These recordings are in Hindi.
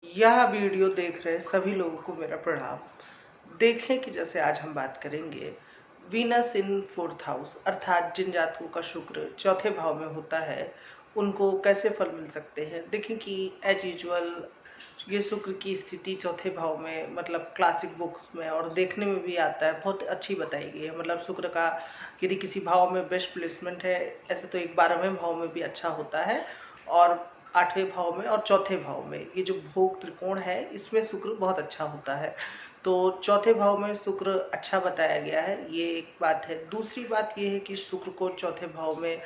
यह वीडियो देख रहे सभी लोगों को मेरा प्रणाम। देखें कि जैसे आज हम बात करेंगे वीनस इन फोर्थ हाउस, अर्थात जिन जातकों का शुक्र चौथे भाव में होता है उनको कैसे फल मिल सकते हैं। देखें कि एज यूजुअल ये शुक्र की स्थिति चौथे भाव में मतलब क्लासिक बुक्स में और देखने में भी आता है, बहुत अच्छी बताई गई है। मतलब शुक्र का यदि किसी भाव में बेस्ट प्लेसमेंट है, ऐसे तो एक 12वें भाव में भी अच्छा होता है और 8वें भाव में और चौथे भाव में ये जो भोग त्रिकोण है इसमें शुक्र बहुत अच्छा होता है। तो चौथे भाव में शुक्र अच्छा बताया गया है, ये एक बात है। दूसरी बात ये है कि शुक्र को चौथे भाव में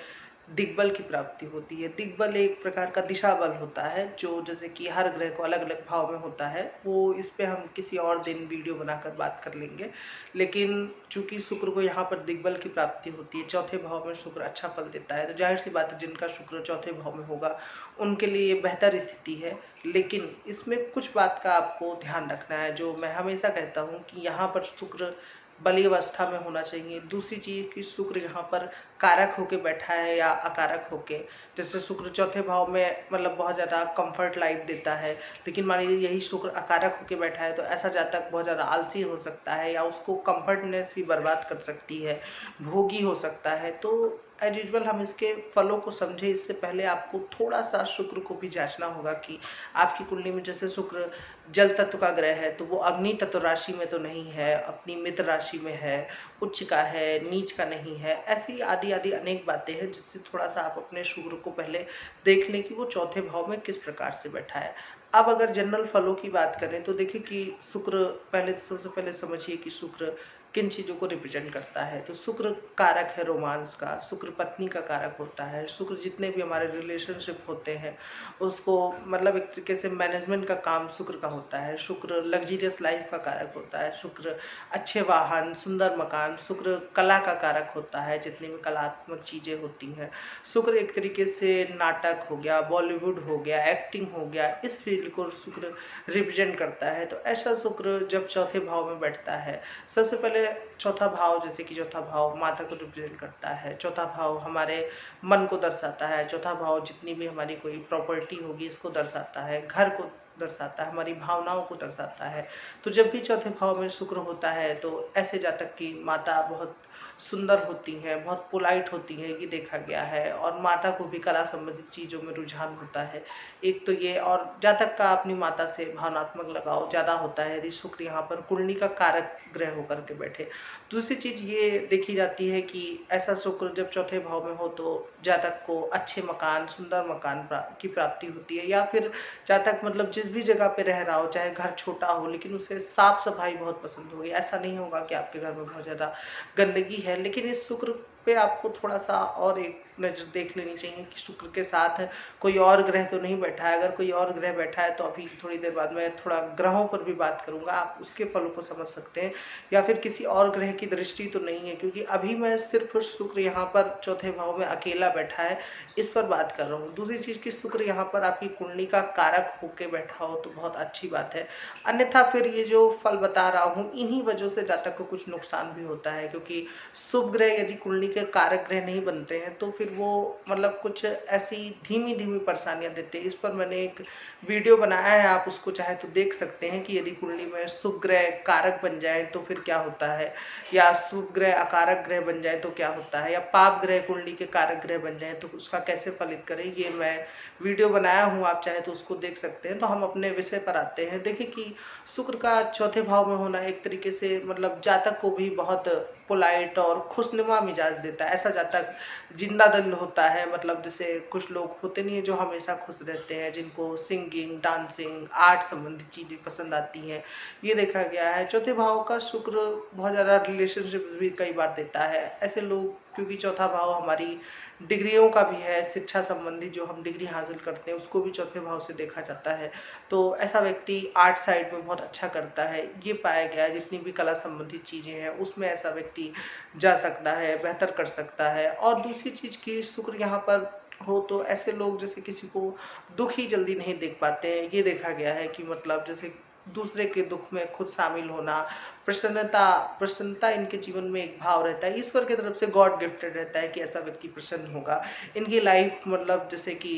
दिग्बल की प्राप्ति होती है। दिग्बल एक प्रकार का दिशा बल होता है जो जैसे कि हर ग्रह को अलग अलग भाव में होता है। वो इस पे हम किसी और दिन वीडियो बनाकर बात कर लेंगे। लेकिन चूंकि शुक्र को यहाँ पर दिग्बल की प्राप्ति होती है, चौथे भाव में शुक्र अच्छा फल देता है, तो जाहिर सी बात है जिनका शुक्र चौथे भाव में होगा उनके लिए ये बेहतर स्थिति है। लेकिन इसमें कुछ बात का आपको ध्यान रखना है, जो मैं हमेशा कहता हूँ कि यहाँ पर शुक्र बली अवस्था में होना चाहिए। दूसरी चीज कि शुक्र यहाँ पर कारक होके बैठा है या अकारक होके, जैसे शुक्र चौथे भाव में मतलब बहुत ज्यादा कंफर्ट लाइफ देता है, लेकिन मान लीजिए यही शुक्र अकारक होके बैठा है तो ऐसा जातक बहुत ज्यादा आलसी हो सकता है या उसको कंफर्टनेस ही बर्बाद कर सकती है, भोगी हो सकता है। तो एज यूजल हम इसके फलों को समझे इससे पहले आपको थोड़ा सा शुक्र को भी जांचना होगा कि आपकी कुंडली में जैसे शुक्र जल तत्व का ग्रह है तो वो अग्नि तत्व राशि में तो नहीं है, अपनी मित्र राशि में है, उच्च का है, नीच का नहीं है, ऐसी आदि आदि अनेक बातें हैं जिससे थोड़ा सा आप अपने शुक्र को पहले देख लें कि वो चौथे भाव में किस प्रकार से बैठा है। अब अगर जनरल फलों की बात करें तो देखिए कि शुक्र पहले सबसे पहले समझिए कि शुक्र किन चीजों को रिप्रेजेंट करता है। तो शुक्र कारक है रोमांस का, शुक्र पत्नी का कारक होता है, शुक्र जितने भी हमारे रिलेशनशिप होते हैं उसको मतलब एक तरीके से मैनेजमेंट का काम शुक्र का होता है, शुक्र लग्जीरियस लाइफ का कारक होता है, शुक्र अच्छे वाहन, सुंदर मकान, शुक्र कला का कारक होता है, जितनी भी कलात्मक चीजें होती हैं, शुक्र एक तरीके से नाटक हो गया, बॉलीवुड हो गया, एक्टिंग हो गया, इस फील्ड को शुक्र रिप्रेजेंट करता है। तो ऐसा शुक्र जब चौथे भाव में बैठता है, सबसे पहले चौथा भाव जैसे कि चौथा भाव माता को रिप्रेजेंट करता है, चौथा भाव हमारे मन को दर्शाता है, चौथा भाव जितनी भी हमारी कोई प्रॉपर्टी होगी इसको दर्शाता है, घर को दर्शाता है, हमारी भावनाओं को दर्शाता है। तो जब भी चौथे भाव में शुक्र होता है तो ऐसे जातक की माता बहुत सुंदर होती हैं, बहुत पोलाइट होती हैं, ये देखा गया है। और माता को भी कला संबंधित चीजों में रुझान होता है, एक तो ये। और जातक का अपनी माता से भावनात्मक लगाव ज्यादा होता है यदि शुक्र यहाँ पर कुंडली का कारक ग्रह होकर के बैठे। दूसरी चीज ये देखी जाती है कि ऐसा शुक्र जब चौथे भाव में हो तो जातक को अच्छे मकान, सुंदर मकान की प्राप्ति होती है, या फिर जातक मतलब जिस भी जगह पे रह रहा हो, चाहे घर छोटा हो लेकिन उसे साफ सफाई बहुत पसंद होगी। ऐसा नहीं होगा कि आपके घर में बहुत ज्यादा गंदगी है, लेकिन इस शुक्र पे आपको थोड़ा सा और एक नजर देख लेनी चाहिए कि शुक्र के साथ कोई और ग्रह तो नहीं बैठा है। अगर कोई और ग्रह बैठा है तो अभी थोड़ी देर बाद मैं थोड़ा ग्रहों पर भी बात करूंगा, आप उसके फलों को समझ सकते हैं। या फिर किसी और ग्रह की दृष्टि तो नहीं है, क्योंकि अभी मैं सिर्फ शुक्र यहाँ पर चौथे भाव में अकेला बैठा है इस पर बात कर रहा हूँ। दूसरी चीज की शुक्र यहाँ पर आपकी कुंडली का कारक होके बैठा हो तो बहुत अच्छी बात है। अन्यथा फिर ये जो फल बता रहा हूँ इन्हीं वजह से जातक को कुछ नुकसान भी होता है, क्योंकि शुभ ग्रह यदि कुंडली के कारक ग्रह नहीं बनते हैं तो फिर वो मतलब कुछ ऐसी धीमी धीमी परेशानियां देते हैं। इस पर मैंने एक वीडियो बनाया है, आप उसको चाहे तो देख सकते हैं कि यदि कुंडली में शुभ ग्रह कारक बन जाए तो फिर क्या होता है, या शुभ ग्रह अकारक ग्रह बन जाए तो क्या होता है, या पाप ग्रह कुंडली के कारक ग्रह बन जाए तो उसका कैसे फलित करें। ये मैं वीडियो बनाया हूँ, आप चाहे तो उसको देख सकते हैं। तो हम अपने विषय पर आते हैं। देखिए कि शुक्र का चौथे भाव में होना एक तरीके से मतलब जातक को भी बहुत पोलाइट और खुशनुमा मिजाज देता है। ऐसा जातक जिंदा दिल होता है, मतलब जैसे कुछ लोग होते नहीं है जो हमेशा खुश रहते हैं, जिनको सिंगिंग, डांसिंग, आर्ट संबंधित चीजें पसंद आती हैं, ये देखा गया है। चौथे भाव का शुक्र बहुत ज्यादा रिलेशनशिप भी कई बार देता है। ऐसे लोग, क्योंकि चौथा भाव हमारी डिग्रियों का भी है, शिक्षा संबंधी जो हम डिग्री हासिल करते हैं उसको भी चौथे भाव से देखा जाता है। तो ऐसा व्यक्ति आर्ट साइड में बहुत अच्छा करता है, ये पाया गया है। जितनी भी कला संबंधित चीजें हैं उसमें ऐसा व्यक्ति जा सकता है, बेहतर कर सकता है। और दूसरी चीज की शुक्र यहाँ पर हो तो ऐसे लोग जैसे किसी को दुख ही जल्दी नहीं देख पाते हैं, ये देखा गया है कि मतलब जैसे दूसरे के दुख में खुद शामिल होना, प्रसन्नता प्रसन्नता इनके जीवन में एक भाव रहता है, ईश्वर की तरफ से गॉड गिफ्टेड रहता है कि ऐसा व्यक्ति प्रसन्न होगा। इनकी लाइफ मतलब जैसे कि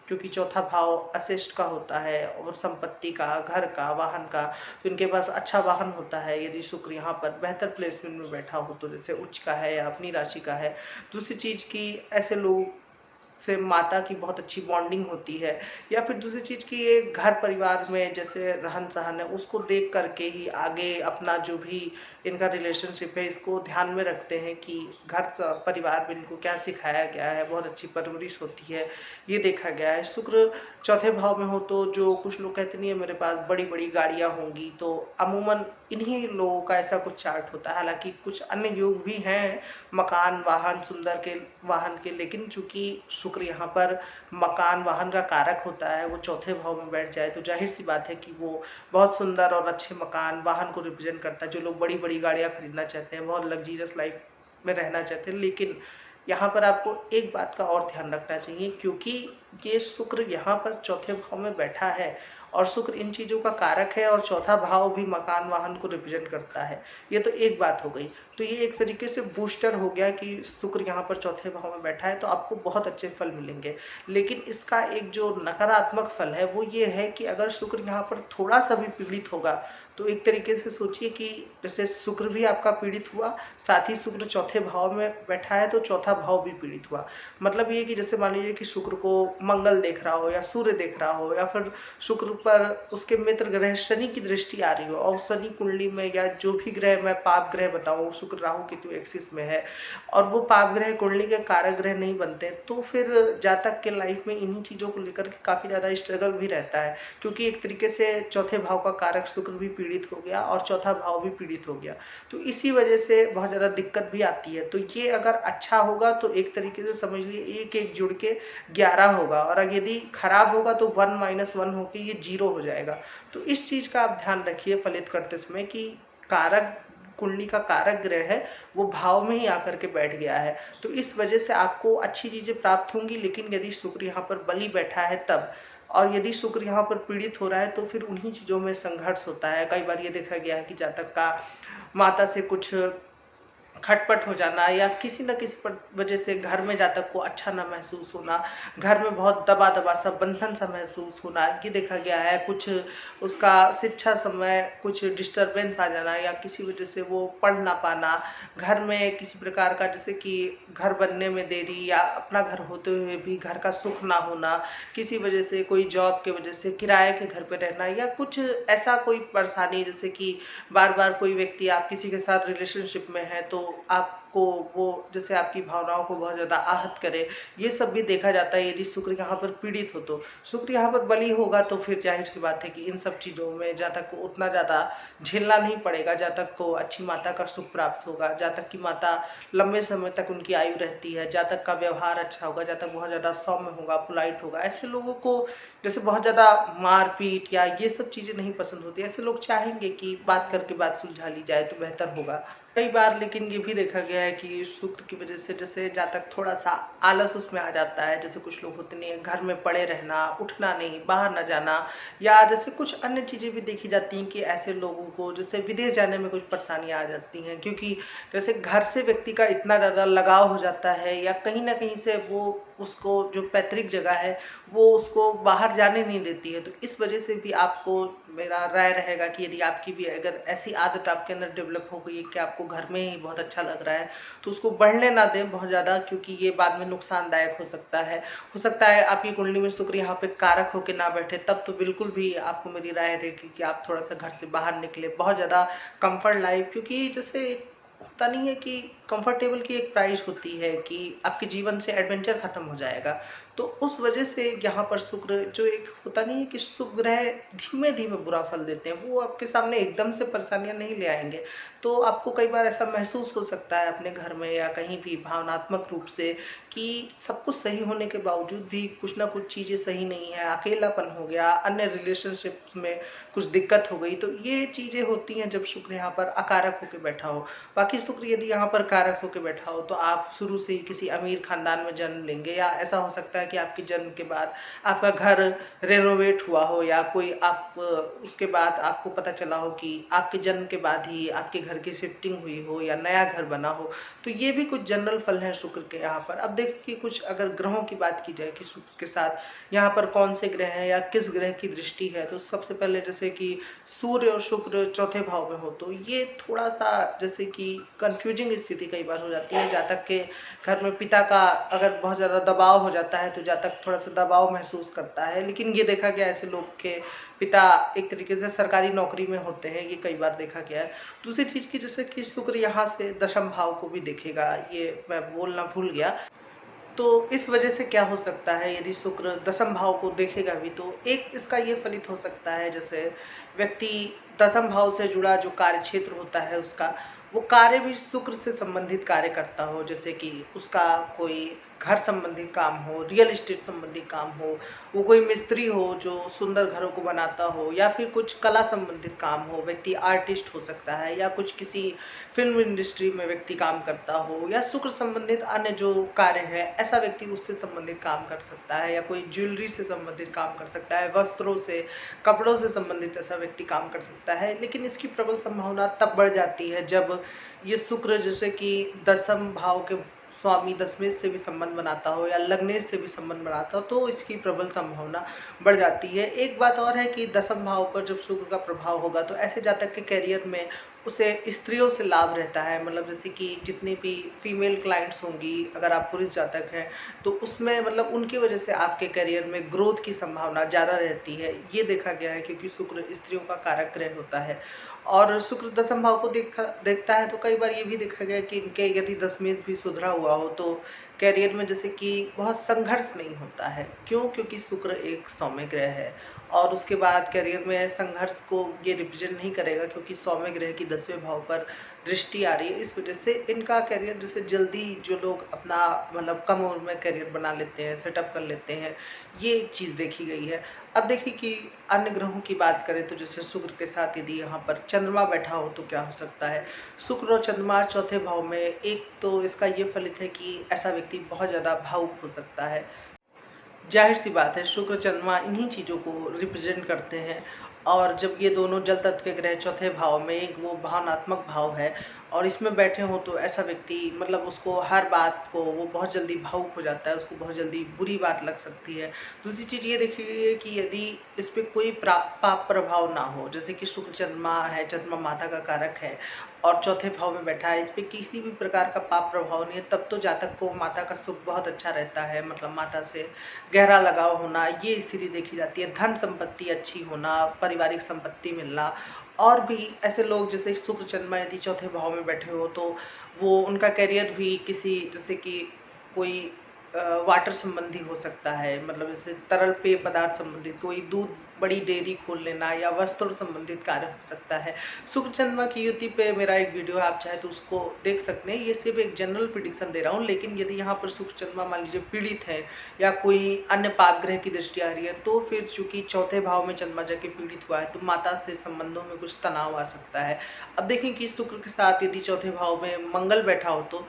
क्योंकि चौथा भाव अशिष्ट का होता है और संपत्ति का, घर का, वाहन का। तो इनके पास अच्छा वाहन होता है यदि शुक्र यहाँ पर बेहतर प्लेसमेंट में बैठा हो, तो जैसे उच्च का है या अपनी राशि का है। दूसरी चीज की ऐसे लोग से माता की बहुत अच्छी बॉन्डिंग होती है, या फिर दूसरी चीज की ये घर परिवार में जैसे रहन सहन है उसको देख करके ही आगे अपना जो भी इनका रिलेशनशिप है इसको ध्यान में रखते हैं कि घर परिवार में इनको क्या सिखाया गया है, बहुत अच्छी परवरिश होती है, ये देखा गया है। शुक्र चौथे भाव में हो तो जो कुछ लोग कहते नहीं है मेरे पास बड़ी बड़ी गाड़ियां होंगी, तो अमूमन इन्हीं लोगों का ऐसा कुछ चार्ट होता है। हालांकि कुछ अन्य योग भी हैं मकान वाहन सुंदर के वाहन के, लेकिन चूंकि शुक्र यहाँ पर मकान वाहन का कारक होता है, वो चौथे भाव में बैठ जाए तो जाहिर सी बात है कि वो बहुत सुंदर और अच्छे मकान वाहन को रिप्रेजेंट करता है। जो लोग बड़ी बड़ी गाड़ियां खरीदना चाहते हैं, बहुत लग्जरियस लाइफ में रहना चाहते हैं, लेकिन यहाँ पर आपको एक बात का और ध्यान रखना चाहिए, क्योंकि ये शुक्र यहाँ पर चौथे भाव में बैठा है और शुक्र इन चीजों का कारक है और चौथा भाव भी मकान वाहन को रिप्रेजेंट करता है। ये तो एक बात हो गई। तो ये एक तरीके से बूस्टर हो गया कि शुक्र यहाँ पर चौथे भाव में बैठा है तो आपको बहुत अच्छे फल मिलेंगे। लेकिन इसका एक जो नकारात्मक फल है वो ये है कि अगर शुक्र यहाँ पर थोड़ा सा भी पीड़ित होगा तो एक तरीके से सोचिए कि जैसे शुक्र भी आपका पीड़ित हुआ, साथ ही शुक्र चौथे भाव में बैठा है तो चौथा भाव भी पीड़ित हुआ। मतलब ये कि जैसे मान लीजिए कि शुक्र को मंगल देख रहा हो या सूर्य देख रहा हो या फिर शुक्र पर उसके मित्र ग्रह शनि की दृष्टि आ रही हो, और शनि कुंडली में या जो भी ग्रह मैं पाप ग्रह बताऊं, शुक्र राहु केतु एक्सिस में है और वो पाप ग्रह कुंडली के कारक ग्रह नहीं बनते, तो फिर जातक के लाइफ में इन्हीं चीजों को लेकर के काफी ज्यादा स्ट्रगल भी रहता है। क्योंकि एक तरीके से चौथे भाव का कारक शुक्र भी पीड़ित हो गया और चौथा भाव भी पीड़ित हो गया, तो इसी वजह से बहुत ज्यादा दिक्कत भी आती है। तो ये अगर अच्छा होगा तो एक तरीके से समझ लीजिए एक एक जुड़ के 11 होगा, और अगर यदि खराब होगा तो 1 - 1 होकर ये 0 हो जाएगा। तो इस चीज का आप ध्यान रखिए फलित करते समय कि कारक कुंडली का कारक ग्रह है वो भाव में ही आकर के बैठ गया है, तो इस वजह से आपको अच्छी चीजें प्राप्त होंगी। लेकिन यदि शुक्र यहाँ पर बली बैठा है तब, और यदि शुक्र यहाँ पर पीड़ित हो रहा है तो फिर उन्हीं चीजों में संघर्ष होता है। कई बार ये देखा गया है कि जातक का माता से कुछ खटपट हो जाना या किसी न किसी वजह से घर में जातक को अच्छा ना महसूस होना, घर में बहुत दबा दबा सा बंधन सा महसूस होना, ये देखा गया है। कुछ उसका शिक्षा समय कुछ डिस्टरबेंस आ जाना या किसी वजह से वो पढ़ ना पाना, घर में किसी प्रकार का जैसे कि घर बनने में देरी या अपना घर होते हुए भी घर का सुख ना होना, किसी वजह से कोई जॉब के वजह से किराए के घर पे रहना या कुछ ऐसा कोई परेशानी, जैसे कि बार बार कोई व्यक्ति आप किसी के साथ रिलेशनशिप में है तो आपको वो जैसे आपकी भावनाओं को बहुत ज्यादा आहत करे, ये सब भी देखा जाता है यदि शुक्र यहाँ पर पीड़ित हो। तो शुक्र यहाँ पर बली होगा तो फिर जाहिर सी बात है कि इन सब चीजों में जातक को उतना ज्यादा झेलना नहीं पड़ेगा, जातक को अच्छी माता का सुख प्राप्त होगा, जातक की माता लंबे समय तक उनकी आयु रहती है, जातक का व्यवहार अच्छा होगा, जातक बहुत ज्यादा सौम्य होगा, पोलाइट होगा। ऐसे लोगों को जैसे बहुत ज्यादा मारपीट या ये सब चीजें नहीं पसंद होती, ऐसे लोग चाहेंगे कि बात करके बात सुलझा ली जाए तो बेहतर होगा। कई बार लेकिन ये भी देखा गया है कि शुक्र की वजह से जैसे जातक थोड़ा सा आलस उसमें आ जाता है, जैसे कुछ लोग होते नहीं है घर में पड़े रहना, उठना नहीं, बाहर न जाना, या जैसे कुछ अन्य चीजें भी देखी जाती हैं कि ऐसे लोगों को जैसे विदेश जाने में कुछ परेशानियां आ जाती हैं, क्योंकि जैसे घर से व्यक्ति का इतना ज्यादा लगाव हो जाता है या कहीं ना कहीं से वो उसको जो पैतृक जगह है वो उसको बाहर जाने नहीं देती है। तो इस वजह से भी आपको मेरा राय रहेगा कि यदि आपकी भी अगर ऐसी आदत आपके अंदर डेवलप हो गई है कि आपको घर में ही बहुत अच्छा लग रहा है तो उसको बढ़ने ना दें बहुत ज्यादा, क्योंकि ये बाद में नुकसानदायक हो सकता है। हो सकता है आपकी कुंडली में शुक्र यहाँ पे कारक होके ना बैठे, तब तो बिल्कुल भी आपको मेरी राय रहेगी कि आप थोड़ा सा घर से बाहर निकले, बहुत ज्यादा कंफर्ट लाइफ, क्योंकि जैसे होता नहीं है कि कंफर्टेबल की एक प्राइस होती है कि आपके जीवन से एडवेंचर खत्म हो जाएगा। तो उस वजह से यहाँ पर शुक्र जो एक होता नहीं है कि शुभ ग्रह धीमे धीमे बुरा फल देते हैं, वो आपके सामने एकदम से परेशानियां नहीं ले आएंगे। तो आपको कई बार ऐसा महसूस हो सकता है अपने घर में या कहीं भी भावनात्मक रूप से कि सब कुछ सही होने के बावजूद भी कुछ ना कुछ चीजें सही नहीं है, अकेलापन हो गया, अन्य रिलेशनशिप में कुछ दिक्कत हो गई। तो ये चीजें होती हैं जब शुक्र यहाँ पर अकारक होकर बैठा हो। बाकी शुक्र यदि यहाँ पर कारक होकर बैठा हो तो आप शुरू से ही किसी अमीर खानदान में जन्म लेंगे, या ऐसा हो सकता है कि आपके जन्म के बाद आपका घर रेनोवेट हुआ हो, या कोई आप उसके बाद आपको पता चला हो कि आपके जन्म के बाद ही आपके घर की शिफ्टिंग हुई हो या नया घर बना हो। तो ये भी कुछ जनरल फल है शुक्र के यहाँ पर। अब कि कुछ अगर ग्रहों की बात की जाए कि शुक्र के साथ यहाँ पर कौन से ग्रह हैं या किस ग्रह की दृष्टि है, तो सबसे पहले जैसे कि सूर्य और शुक्र चौथे भाव में हो तो ये थोड़ा सा जैसे कि कंफ्यूजिंग स्थिति कई बार हो जाती है। जातक के घर में पिता का अगर बहुत ज़्यादा दबाव हो जाता है तो जातक थोड़ा सा दबाव महसूस करता है, लेकिन ये देखा गया ऐसे लोग के पिता एक तरीके से सरकारी नौकरी में होते हैं, ये कई बार देखा गया है। दूसरी चीज की जैसे कि शुक्र यहाँ से दशम भाव को भी देखेगा, ये मैं बोलना भूल गया। तो इस वजह से क्या हो सकता है, यदि शुक्र दशम भाव को देखेगा भी तो एक इसका ये फलित हो सकता है, जैसे व्यक्ति दशम भाव से जुड़ा जो कार्य क्षेत्र होता है उसका वो कार्य भी शुक्र से संबंधित कार्य करता हो, जैसे कि उसका कोई घर संबंधी काम हो, रियल एस्टेट संबंधी काम हो, वो कोई मिस्त्री हो जो सुंदर घरों को बनाता हो, या फिर कुछ कला संबंधित काम हो, व्यक्ति आर्टिस्ट हो सकता है, या कुछ किसी फिल्म इंडस्ट्री में व्यक्ति काम करता हो, या शुक्र संबंधित अन्य जो कार्य है ऐसा व्यक्ति उससे संबंधित काम कर सकता है, या कोई ज्वेलरी से संबंधित काम कर सकता है, वस्त्रों से कपड़ों से संबंधित ऐसा व्यक्ति काम कर सकता है। लेकिन इसकी प्रबल संभावना तब बढ़ जाती है जब ये शुक्र जैसे कि दसम भाव के स्वामी दशमेश से भी संबंध बनाता हो या लग्नेश से भी संबंध बनाता हो, तो इसकी प्रबल संभावना बढ़ जाती है। एक बात और है कि दसम भाव पर जब शुक्र का प्रभाव होगा तो ऐसे जातक के कैरियर में उसे स्त्रियों से लाभ रहता है, मतलब जैसे कि जितनी भी फीमेल क्लाइंट्स होंगी, अगर आप पुरुष जातक हैं तो उसमें मतलब उनकी वजह से आपके करियर में ग्रोथ की संभावना ज़्यादा रहती है, ये देखा गया है, क्योंकि शुक्र स्त्रियों का कारक ग्रह होता है। और शुक्र दशम भाव को देखता है तो कई बार ये भी देखा गया कि इनके यदि दशमेश भी सुधरा हुआ हो तो कैरियर में जैसे कि बहुत संघर्ष नहीं होता है। क्यों? क्योंकि शुक्र एक सौम्य ग्रह है और उसके बाद कैरियर में संघर्ष को ये रिप्रेजेंट नहीं करेगा, क्योंकि सौम्य ग्रह की 10वें भाव पर दृष्टि आ रही है। इस वजह से इनका कैरियर जैसे जल्दी जो लोग अपना मतलब कम उम्र में कैरियर बना लेते हैं, सेटअप कर लेते हैं, ये एक चीज़ देखी गई है। अब देखिए कि अन्य ग्रहों की बात करें तो जैसे शुक्र के साथ यदि यहाँ पर चंद्रमा बैठा हो तो क्या हो सकता है। शुक्र और चंद्रमा चौथे भाव में, एक तो इसका ये फलित है कि ऐसा व्यक्ति बहुत ज़्यादा भावुक हो सकता है। जाहिर सी बात है, शुक्र चंद्रमा इन्हीं चीज़ों को रिप्रेजेंट करते हैं, और जब ये दोनों जल तत्व के ग्रह चौथे भाव में, एक वो भावनात्मक भाव है और इसमें बैठे हो तो ऐसा व्यक्ति मतलब उसको हर बात को वो बहुत जल्दी भावुक हो जाता है, उसको बहुत जल्दी बुरी बात लग सकती है। दूसरी चीज़ ये देखी गई है कि यदि इस पर कोई पाप प्रभाव ना हो, जैसे कि शुक्र चंद्रमा है, चंद्रमा माता का कारक है और चौथे भाव में बैठा है, इस पर किसी भी प्रकार का पाप प्रभाव नहीं है, तब तो जातक को माता का सुख बहुत अच्छा रहता है, मतलब माता से गहरा लगाव होना, ये स्थिति देखी जाती है। धन संपत्ति अच्छी होना, पारिवारिक संपत्ति मिलना, और भी ऐसे लोग जैसे शुक्र चंद्रमा यदि चौथे भाव में बैठे हो तो वो उनका करियर भी किसी जैसे कि कोई वाटर संबंधी हो सकता है, मतलब जैसे तरल पेय पदार्थ संबंधित, कोई दूध बड़ी डेयरी खोल लेना या वस्त्र संबंधित कार्य हो सकता है। शुक्र चंद्रमा की युति पे मेरा एक वीडियो है, आप चाहे तो उसको देख सकते हैं। ये सिर्फ एक जनरल प्रिडिक्शन दे रहा हूँ, लेकिन यदि यहाँ पर शुक्र चंद्रमा मान लीजिए पीड़ित है या कोई अन्य पाप ग्रह की दृष्टि आ रही है, तो फिर चूंकि चौथे भाव में चंद्रमा जाके पीड़ित हुआ है तो माता से संबंधों में कुछ तनाव आ सकता है। अब देखें कि शुक्र के साथ यदि चौथे भाव में मंगल बैठा हो तो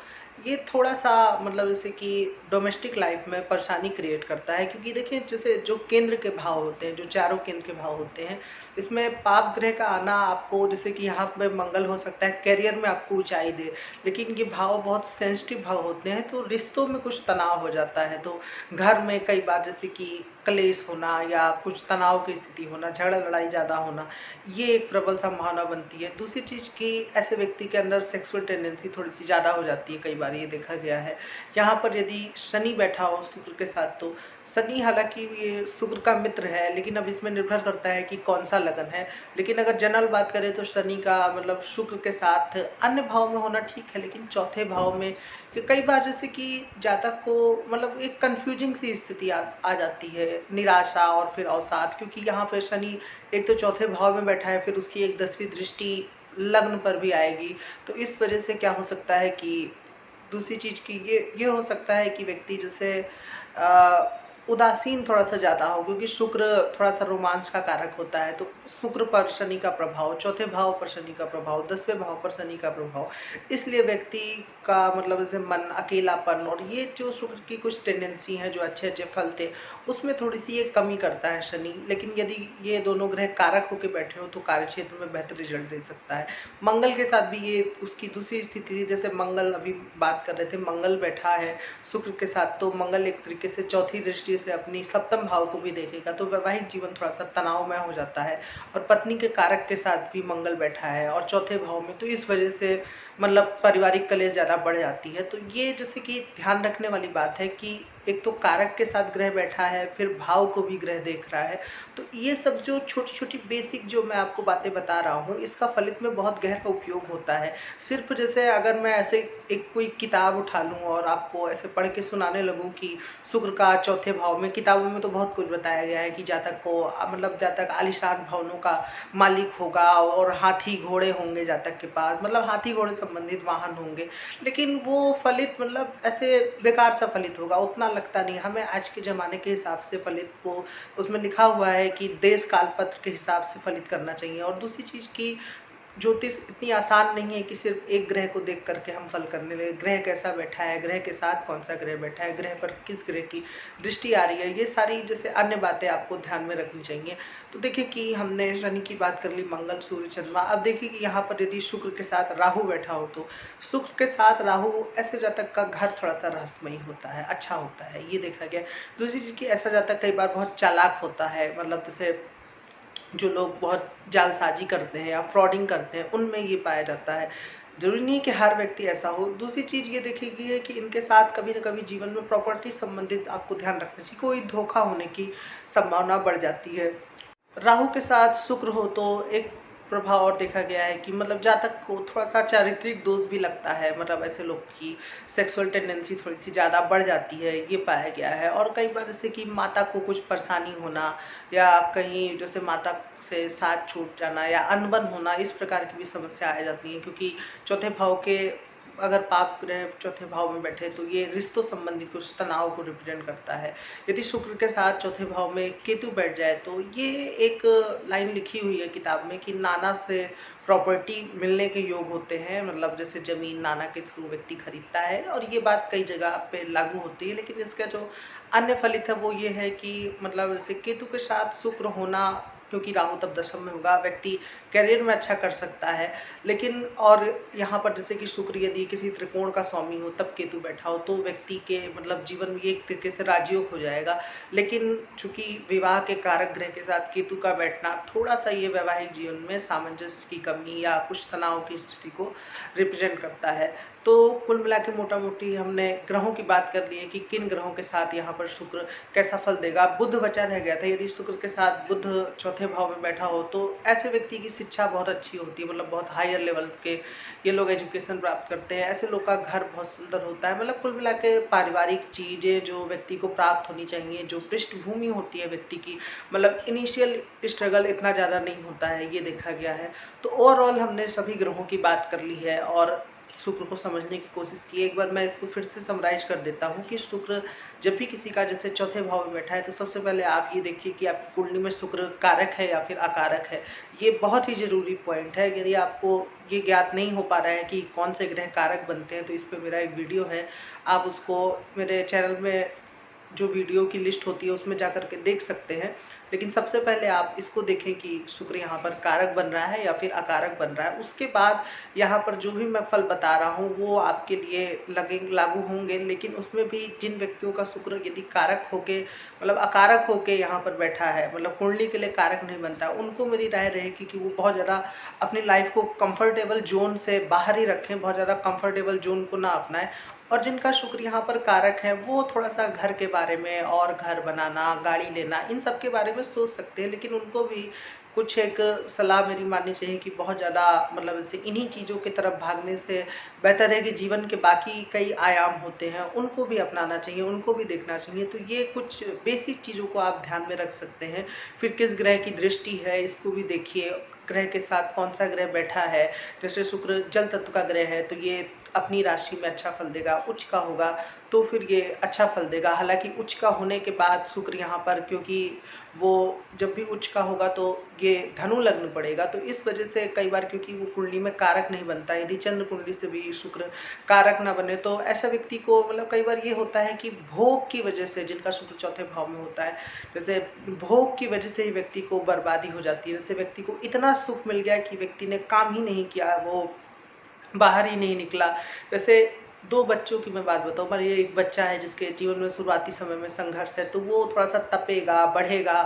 ये थोड़ा सा मतलब जैसे कि डोमेस्टिक लाइफ में परेशानी क्रिएट करता है, क्योंकि देखिए जैसे जो केंद्र के भाव होते हैं, जो चारों केंद्र के भाव होते हैं, इसमें पाप ग्रह का आना आपको जैसे कि यहाँ पे मंगल हो सकता है करियर में आपको ऊंचाई दे, लेकिन ये भाव बहुत सेंसिटिव भाव होते हैं तो रिश्तों में कुछ तनाव हो जाता है। तो घर में कई बार जैसे कि क्लेश होना या कुछ तनाव की स्थिति होना, झगड़ा लड़ाई ज़्यादा होना, ये एक प्रबल संभावना बनती है। दूसरी चीज़ कि ऐसे व्यक्ति के अंदर सेक्सुअल टेंडेंसी थोड़ी सी ज़्यादा हो जाती है, कई बार ये देखा गया है। यहाँ पर यदि शनि बैठा हो शुक्र के साथ तो शनि हालांकि ये शुक्र का मित्र है, लेकिन अब इसमें निर्भर करता है कि कौन सा लगन है। लेकिन अगर जनरल बात करें तो शनि का मतलब शुक्र के साथ अन्य भाव में होना ठीक है, लेकिन चौथे भाव में कि कई बार जैसे कि जातक को मतलब एक कंफ्यूजिंग सी स्थिति आ जाती है, निराशा और फिर अवसाद, क्योंकि यहाँ पे शनि एक तो चौथे भाव में बैठा है, फिर उसकी एक 10वीं दृष्टि लग्न पर भी आएगी। तो इस वजह से क्या हो सकता है कि दूसरी चीज की ये हो सकता है कि व्यक्ति जैसे उदासीन थोड़ा सा ज़्यादा हो, क्योंकि शुक्र थोड़ा सा रोमांच का कारक होता है। तो शुक्र पर शनि का प्रभाव, चौथे भाव पर शनि का प्रभाव, 10वें भाव पर शनि का प्रभाव, इसलिए व्यक्ति का मतलब जैसे मन, अकेलापन, और ये जो शुक्र की कुछ टेंडेंसी है जो अच्छे अच्छे फल थे उसमें थोड़ी सी ये कमी करता है शनि। लेकिन यदि ये दोनों ग्रह कारक होकर बैठे हो तो कार्य क्षेत्र में बेहतर रिजल्ट दे सकता है। मंगल के साथ भी ये उसकी दूसरी स्थिति थी, जैसे मंगल अभी बात कर रहे थे, मंगल बैठा है शुक्र के साथ, तो मंगल एक तरीके से चौथी दृष्टि से अपनी सप्तम भाव को भी देखेगा, तो वैवाहिक जीवन थोड़ा सा तनावमय हो जाता है। और पत्नी के कारक के साथ भी मंगल बैठा है और चौथे भाव में, तो इस वजह से मतलब पारिवारिक कलेश ज़्यादा बढ़ जाती है। तो ये जैसे कि ध्यान रखने वाली बात है कि एक तो कारक के साथ ग्रह बैठा है, फिर भाव को भी ग्रह देख रहा है। तो ये सब जो छोटी छोटी बेसिक जो मैं आपको बातें बता रहा हूँ, इसका फलित में बहुत गहरा उपयोग होता है। सिर्फ जैसे अगर मैं ऐसे एक कोई किताब उठा लूँ और आपको ऐसे पढ़ के सुनाने लगूँ कि शुक्र का चौथे भाव में, किताबों में तो बहुत कुछ बताया गया है कि जातक को मतलब जातक आलीशान भवनों का मालिक होगा और हाथी घोड़े होंगे जातक के पास, मतलब हाथी घोड़े संबंधित वाहन होंगे, लेकिन वो फलित मतलब ऐसे बेकार सा फलित होगा, उतना लगता नहीं। हमें आज के ज़माने के हिसाब से फलित को, उसमें लिखा हुआ है कि देश काल पत्र के हिसाब से फलित करना चाहिए। और दूसरी चीज़ की ज्योतिष इतनी आसान नहीं है कि सिर्फ एक ग्रह को देख करके हम फल करने लगे। ग्रह कैसा बैठा है, ग्रह के साथ कौन सा ग्रह बैठा है, ग्रह पर किस ग्रह की दृष्टि आ रही है, ये सारी जैसे अन्य बातें आपको ध्यान में रखनी चाहिए। तो देखिए कि हमने शनि की बात कर ली, मंगल, सूर्य, चंद्रमा। अब देखिए कि यहाँ पर यदि शुक्र के साथ राहु बैठा हो, तो शुक्र के साथ राहु ऐसे जातक का घर थोड़ा सा रहस्यमयी होता है, अच्छा होता है, ये देखा गया। दूसरी चीज़ की ऐसा जातक कई बार बहुत चालाक होता है, मतलब जैसे जो लोग बहुत जालसाजी करते हैं या फ्रॉडिंग करते हैं, उनमें ये पाया जाता है। जरूरी नहीं कि हर व्यक्ति ऐसा हो। दूसरी चीज ये देखी है कि इनके साथ कभी न कभी जीवन में प्रॉपर्टी संबंधित आपको ध्यान रखना चाहिए, कोई धोखा होने की संभावना बढ़ जाती है। राहु के साथ शुक्र हो तो एक प्रभाव और देखा गया है कि मतलब जातक को थोड़ा सा चारित्रिक दोष भी लगता है, मतलब ऐसे लोग की सेक्सुअल टेंडेंसी थोड़ी सी ज़्यादा बढ़ जाती है, ये पाया गया है। और कई बार जैसे कि माता को कुछ परेशानी होना या कहीं जैसे माता से साथ छूट जाना या अनबन होना, इस प्रकार की भी समस्या आ जाती है, क्योंकि चौथे भाव के अगर पाप ग्रह चौथे भाव में बैठे तो ये रिश्तों संबंधी कुछ तनाव को रिप्रेजेंट करता है। यदि शुक्र के साथ चौथे भाव में केतु बैठ जाए तो ये एक लाइन लिखी हुई है किताब में कि नाना से प्रॉपर्टी मिलने के योग होते हैं, मतलब जैसे जमीन नाना के थ्रू व्यक्ति खरीदता है, और ये बात कई जगह पे लागू होती है। लेकिन इसका जो अन्य फलित है वो ये है कि मतलब जैसे केतु के साथ शुक्र होना, क्योंकि राहु तब दशम में होगा, व्यक्ति करियर में अच्छा कर सकता है। लेकिन और यहाँ पर जैसे कि शुक्र यदि किसी त्रिकोण का स्वामी हो तब केतु बैठा हो तो व्यक्ति के मतलब जीवन में एक तरीके से राजयोग हो जाएगा। लेकिन चूंकि विवाह के कारक ग्रह के साथ केतु का बैठना थोड़ा सा ये वैवाहिक जीवन में सामंजस्य की कमी या कुछ तनाव की स्थिति को रिप्रेजेंट करता है। तो कुल मिला के मोटा मोटी हमने ग्रहों की बात कर ली है कि किन ग्रहों के साथ यहाँ पर शुक्र कैसा फल देगा। बुध बचा रह गया था, यदि शुक्र के साथ बुध चौथे भाव में बैठा हो तो ऐसे व्यक्ति की शिक्षा बहुत अच्छी होती है, मतलब बहुत हायर लेवल के ये लोग एजुकेशन प्राप्त करते हैं, ऐसे लोग का घर बहुत सुंदर होता है। मतलब कुल मिला के पारिवारिक चीजें जो व्यक्ति को प्राप्त होनी चाहिए, जो पृष्ठभूमि होती है व्यक्ति की, मतलब इनिशियल स्ट्रगल इतना ज़्यादा नहीं होता है, ये देखा गया है। तो ओवरऑल हमने सभी ग्रहों की बात कर ली है और शुक्र को समझने की कोशिश की। एक बार मैं इसको फिर से समराइज कर देता हूँ कि शुक्र जब भी किसी का जैसे चौथे भाव में बैठा है तो सबसे पहले आप ये देखिए कि आपकी कुंडली में शुक्र कारक है या फिर अकारक है। ये बहुत ही जरूरी पॉइंट है। यदि आपको ये ज्ञात नहीं हो पा रहा है कि कौन से ग्रह कारक बनते हैं तो इस पर मेरा एक वीडियो है, आप उसको मेरे चैनल में जो वीडियो की लिस्ट होती है उसमें जाकर के देख सकते हैं। लेकिन सबसे पहले आप इसको देखें कि शुक्र यहाँ पर कारक बन रहा है या फिर अकारक बन रहा है। उसके बाद यहाँ पर जो भी मैं फल बता रहा हूँ वो आपके लिए लागू होंगे। लेकिन उसमें भी जिन व्यक्तियों का शुक्र यदि कारक होके मतलब अकारक होके यहाँ पर बैठा है, मतलब कुंडली के लिए कारक नहीं बनता, उनको मेरी राय रहेगी कि वो बहुत ज़्यादा अपनी लाइफ को कंफर्टेबल जोन से बाहर ही रखें, बहुत ज़्यादा कंफर्टेबल जोन को ना अपनाएं। और जिनका शुक्र यहाँ पर कारक है वो थोड़ा सा घर के बारे में और घर बनाना, गाड़ी लेना, इन सब के बारे में सोच सकते हैं। लेकिन उनको भी कुछ एक सलाह मेरी माननी चाहिए कि बहुत ज़्यादा मतलब जैसे इन्हीं चीज़ों की तरफ भागने से बेहतर है कि जीवन के बाकी कई आयाम होते हैं उनको भी अपनाना चाहिए, उनको भी देखना चाहिए। तो ये कुछ बेसिक चीज़ों को आप ध्यान में रख सकते हैं। फिर किस ग्रह की दृष्टि है इसको भी देखिए, ग्रह के साथ कौन सा ग्रह बैठा है। जैसे शुक्र जल तत्व का ग्रह है तो ये अपनी राशि में अच्छा फल देगा। उच्च का होगा तो फिर ये अच्छा फल देगा। हालांकि उच्च का होने के बाद शुक्र यहाँ पर, क्योंकि वो जब भी उच्च का होगा तो ये धनु लग्न पड़ेगा, तो इस वजह से कई बार, क्योंकि वो कुंडली में कारक नहीं बनता, यदि चंद्र कुंडली से भी शुक्र कारक ना बने तो ऐसा व्यक्ति को मतलब कई बार ये होता है कि भोग की वजह से, जिनका शुक्र चौथे भाव में होता है, जैसे भोग की वजह से ही व्यक्ति को बर्बादी हो जाती है। जैसे व्यक्ति को इतना सुख मिल गया कि व्यक्ति ने काम ही नहीं किया, वो बाहर ही नहीं निकला। वैसे 2 बच्चों की मैं बात बताऊँ, पर ये एक बच्चा है जिसके जीवन में शुरुआती समय में संघर्ष है, तो वो थोड़ा सा तपेगा, बढ़ेगा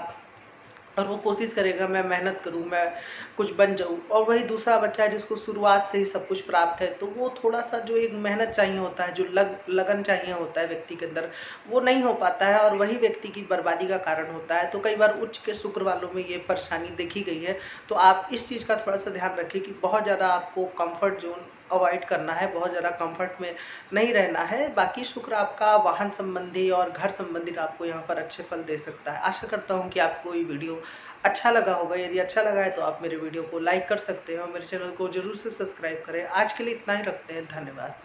और वो कोशिश करेगा मैं मेहनत करूँ, मैं कुछ बन जाऊँ। और वही दूसरा बच्चा है जिसको शुरुआत से ही सब कुछ प्राप्त है, तो वो थोड़ा सा जो एक मेहनत चाहिए होता है, जो लगन चाहिए होता है व्यक्ति के अंदर, वो नहीं हो पाता है और वही व्यक्ति की बर्बादी का कारण होता है। तो कई बार उच्च के शुक्र वालों में ये परेशानी देखी गई है। तो आप इस चीज़ का थोड़ा सा ध्यान रखें कि बहुत ज़्यादा आपको कंफर्ट जोन अवॉइड करना है, बहुत ज़्यादा कंफर्ट में नहीं रहना है। बाकी शुक्र आपका वाहन संबंधी और घर संबंधित आपको यहाँ पर अच्छे फल दे सकता है। आशा करता हूँ कि आपको ये वीडियो अच्छा लगा होगा। यदि अच्छा लगा है तो आप मेरे वीडियो को लाइक कर सकते हो, मेरे चैनल को जरूर से सब्सक्राइब करें। आज के लिए इतना ही रखते हैं, धन्यवाद।